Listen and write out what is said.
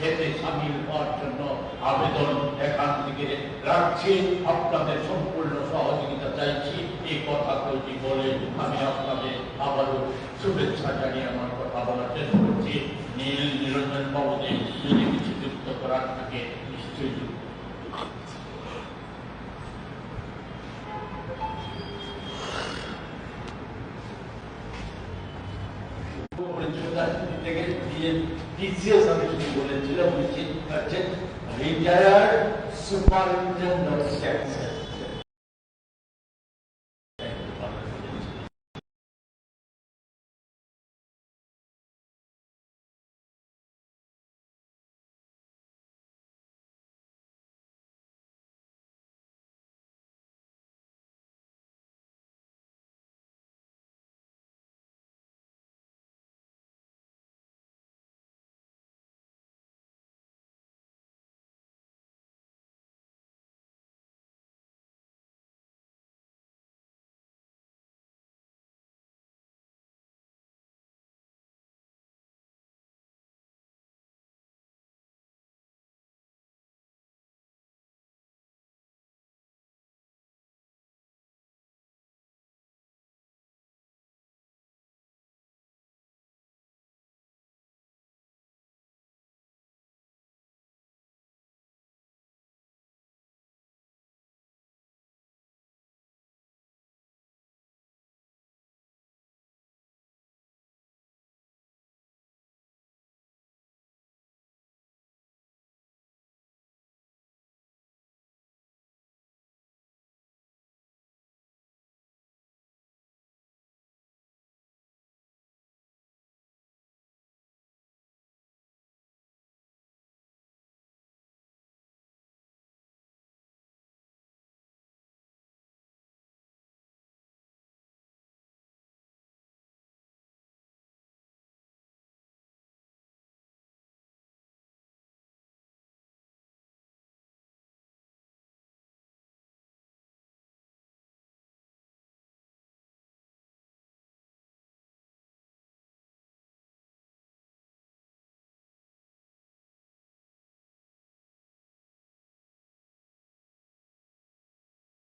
এতে সামিল হওয়ার জন্য আবেদন এখান থেকে রাখছি। আপনাদের সম্পূর্ণ সহযোগিতা চাইছি। এই কথা কয়েকটি বলে আমি আপনাদের আবারও শুভেচ্ছা জানিয়ে আমার কথা বলার চেষ্টা করছি। নিরঞ্জন বাবুদের যদি কিছু যুক্ত করার থাকে নিশ্চয়ই যুক্ত। বলেছিলাম রিটায়ার্ড সুপারিনটেন্ডেন্ট অফ স্ট্যাটস।